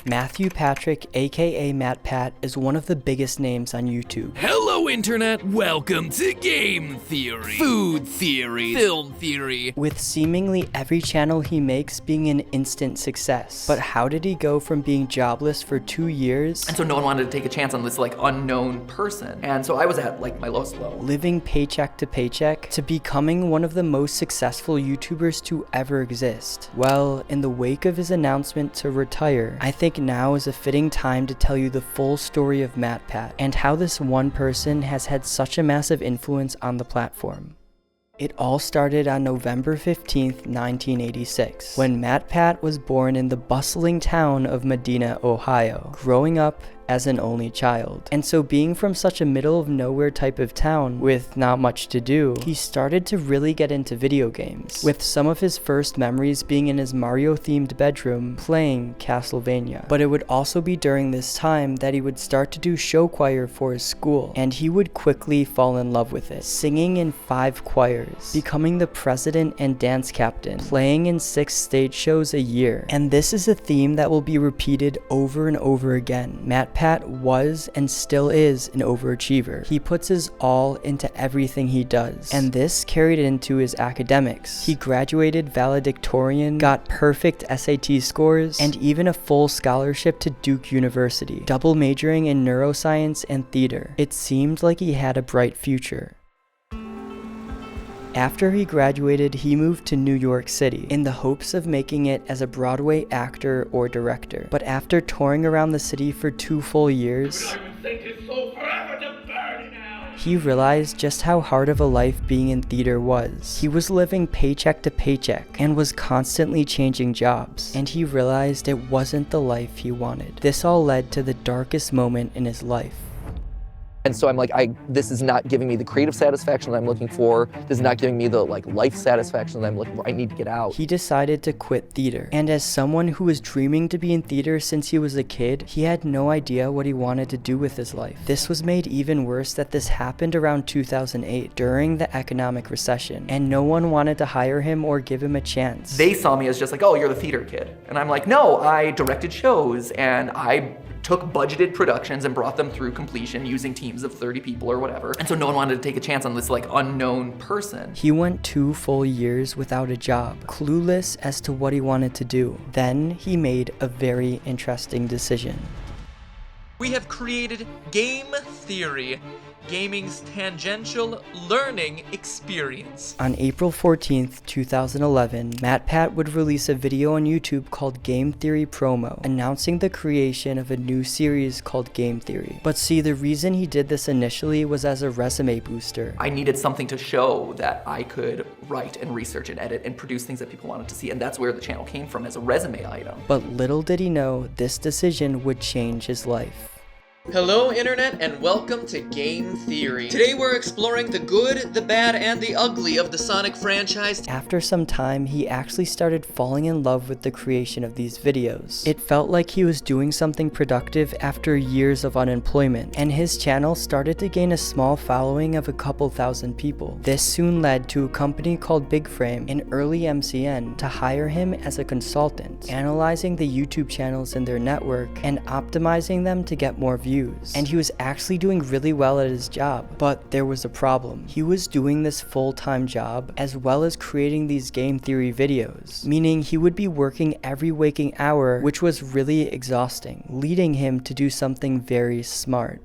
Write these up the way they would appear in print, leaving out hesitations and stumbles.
Matthew Patrick AKA MatPat is one of the biggest names on YouTube. Hello internet, welcome to game theory, food theory, film theory. With seemingly every channel he makes being an instant success. But how did he go from being jobless for 2 years? And so no one wanted to take a chance on this unknown person. And so I was at my lowest low. Living paycheck to paycheck to becoming one of the most successful YouTubers to ever exist. Well, in the wake of his announcement to retire, I think now is a fitting time to tell you the full story of MatPat and how this one person has had such a massive influence on the platform. It all started on November 15th, 1986, when MatPat was born in the bustling town of Medina, Ohio, growing up as an only child. And so being from such a middle of nowhere type of town with not much to do, he started to really get into video games, with some of his first memories being in his Mario themed bedroom playing Castlevania. But it would also be during this time that he would start to do show choir for his school, and he would quickly fall in love with it, singing in 5 choirs, becoming the president and dance captain, playing in 6 stage shows a year. And this is a theme that will be repeated over and over again. MatPat was and still is an overachiever. He puts his all into everything he does, and this carried into his academics. He graduated valedictorian, got perfect SAT scores, and even a full scholarship to Duke University, double majoring in neuroscience and theater. It seemed like he had a bright future. After he graduated, he moved to New York City in the hopes of making it as a Broadway actor or director. But after touring around the city for 2 full years, he realized just how hard of a life being in theater was. He was living paycheck to paycheck and was constantly changing jobs, and he realized it wasn't the life he wanted. This all led to the darkest moment in his life. And so I'm like, this is not giving me the creative satisfaction that I'm looking for. This is not giving me the life satisfaction that I'm looking for. I need to get out. He decided to quit theater. And as someone who was dreaming to be in theater since he was a kid, he had no idea what he wanted to do with his life. This was made even worse that this happened around 2008 during the economic recession, and no one wanted to hire him or give him a chance. They saw me as just oh, you're the theater kid. And I'm like, no, I directed shows and I took budgeted productions and brought them through completion using teams of 30 people or whatever. And so no one wanted to take a chance on this unknown person. He went 2 full years without a job, clueless as to what he wanted to do. Then he made a very interesting decision. We have created Game Theory, gaming's tangential learning experience. On April 14th, 2011, MatPat would release a video on YouTube called Game Theory Promo, announcing the creation of a new series called Game Theory. But see, the reason he did this initially was as a resume booster. I needed something to show that I could write and research and edit and produce things that people wanted to see, and that's where the channel came from, as a resume item. But little did he know, this decision would change his life. Hello internet and welcome to Game Theory. Today we're exploring the good, the bad, and the ugly of the Sonic franchise. After some time, he actually started falling in love with the creation of these videos. It felt like he was doing something productive after years of unemployment, and his channel started to gain a small following of a couple thousand people. This soon led to a company called Big Frame, an early MCN, to hire him as a consultant, analyzing the YouTube channels in their network and optimizing them to get more views. And he was actually doing really well at his job, but there was a problem. He was doing this full-time job as well as creating these game theory videos, meaning he would be working every waking hour, which was really exhausting, leading him to do something very smart.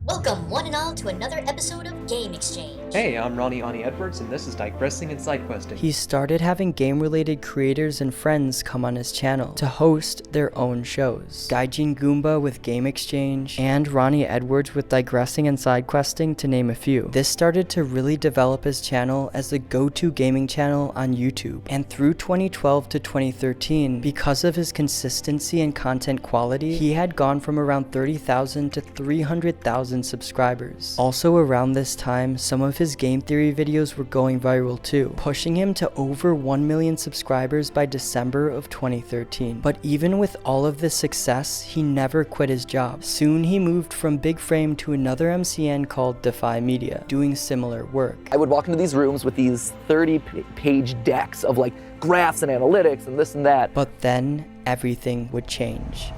Welcome, one and all, to another episode of Game Exchange. Hey, I'm Ronnie Edwards, and this is Digressing and Side Questing. He started having game-related creators and friends come on his channel to host their own shows. Gaijin Goomba with Game Exchange, and Ronnie Edwards with Digressing and Side Questing, to name a few. This started to really develop his channel as the go-to gaming channel on YouTube. And through 2012 to 2013, because of his consistency and content quality, he had gone from around 30,000 to 300,000 subscribers. Also around this time, some of his game theory videos were going viral too, pushing him to over 1 million subscribers by December of 2013. But even with all of this success, he never quit his job. Soon he moved from Big Frame to another MCN called Defy Media, doing similar work. I would walk into these rooms with these 30-page decks of graphs and analytics and this and that. But then, everything would change.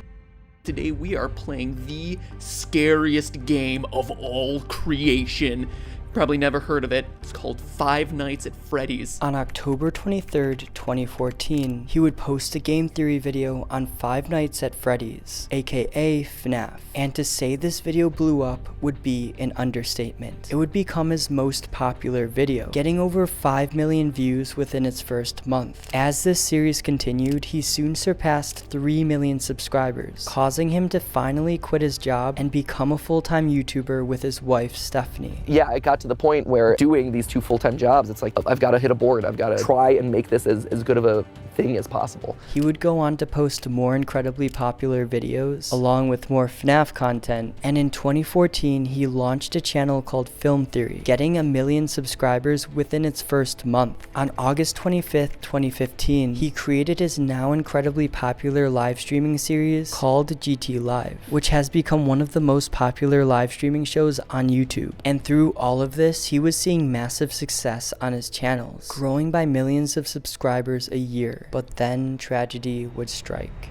Today we are playing the scariest game of all creation. Probably never heard of it. It's called Five Nights at Freddy's. On October 23rd, 2014, he would post a game theory video on Five Nights at Freddy's, aka FNAF. And to say this video blew up would be an understatement. It would become his most popular video, getting over 5 million views within its first month. As this series continued, he soon surpassed 3 million subscribers, causing him to finally quit his job and become a full-time YouTuber with his wife, Stephanie. Yeah, it got to the point where doing these 2 full-time jobs, it's like, I've got to hit a board. I've got to try and make this as good of a thing as possible. He would go on to post more incredibly popular videos, along with more FNAF content, and in 2014, he launched a channel called Film Theory, getting 1 million subscribers within its first month. On August 25th, 2015, he created his now incredibly popular live streaming series called GT Live, which has become one of the most popular live streaming shows on YouTube. And through all of this, he was seeing massive success on his channels, growing by millions of subscribers a year. But then tragedy would strike.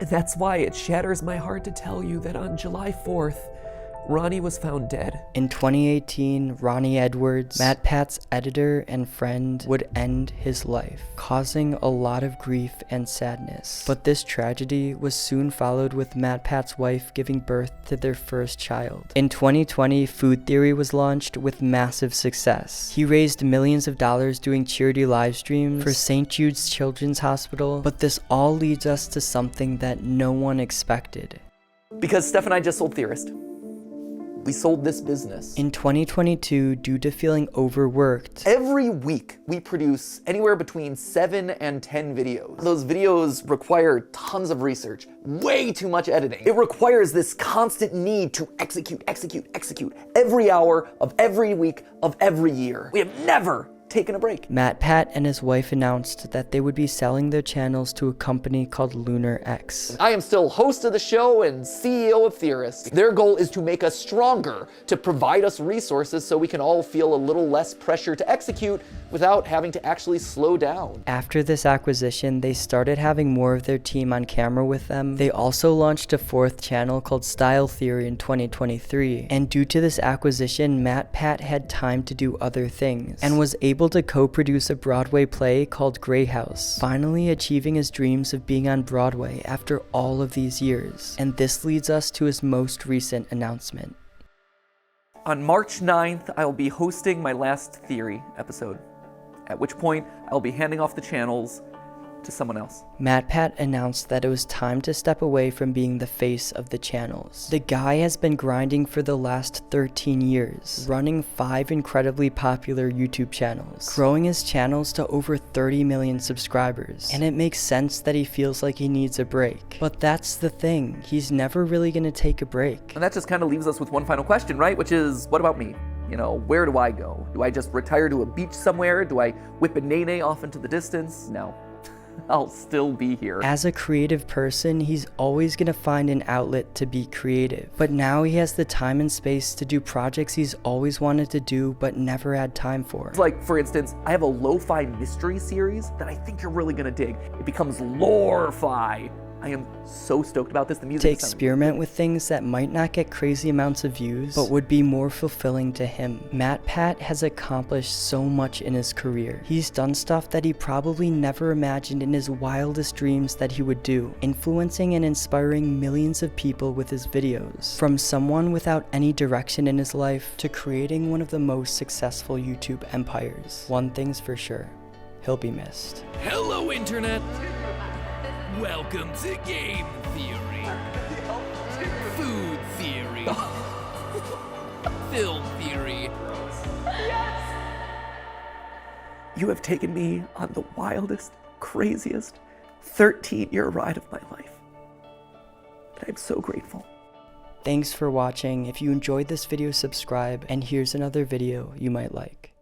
That's why it shatters my heart to tell you that on July 4th, Ronnie was found dead. In 2018, Ronnie Edwards, MatPat's editor and friend, would end his life, causing a lot of grief and sadness. But this tragedy was soon followed with MatPat's wife giving birth to their first child. In 2020, Food Theory was launched with massive success. He raised millions of dollars doing charity live streams for St. Jude's Children's Hospital, but this all leads us to something that no one expected. Because Steph and I just sold Theorist. We sold this business. In 2022, due to feeling overworked, every week we produce anywhere between 7 and 10 videos. Those videos require tons of research, way too much editing. It requires this constant need to execute every hour of every week of every year. We have never taken a break. MatPat and his wife announced that they would be selling their channels to a company called Lunar X. I am still host of the show and CEO of Theorist. Their goal is to make us stronger, to provide us resources so we can all feel a little less pressure to execute without having to actually slow down. After this acquisition, they started having more of their team on camera with them. They also launched a 4th channel called Style Theory in 2023. And due to this acquisition, MatPat had time to do other things and was able to co-produce a Broadway play called Grey House, finally achieving his dreams of being on Broadway after all of these years. And this leads us to his most recent announcement. On March 9th, I will be hosting my last Theory episode, at which point I'll be handing off the channels to someone else. MatPat announced that it was time to step away from being the face of the channels. The guy has been grinding for the last 13 years, running 5 incredibly popular YouTube channels, growing his channels to over 30 million subscribers, and it makes sense that he feels like he needs a break. But that's the thing, he's never really gonna take a break. And that just kind of leaves us with one final question, right? Which is, what about me? You know, where do I go? Do I just retire to a beach somewhere? Do I whip a nene off into the distance? No. I'll still be here. As a creative person, he's always gonna find an outlet to be creative. But now he has the time and space to do projects he's always wanted to do but never had time for. Like, for instance, I have a lo-fi mystery series that I think you're really gonna dig. It becomes lore-fi. I am so stoked about this. The music to experiment with things that might not get crazy amounts of views, but would be more fulfilling to him. MatPat has accomplished so much in his career. He's done stuff that he probably never imagined in his wildest dreams that he would do, influencing and inspiring millions of people with his videos. From someone without any direction in his life to creating one of the most successful YouTube empires. One thing's for sure, he'll be missed. Hello, Internet! Welcome to Game Theory, Food Theory, Film Theory. You have taken me on the wildest, craziest 13-year ride of my life. And I'm so grateful. Thanks for watching. If you enjoyed this video, subscribe, and here's another video you might like.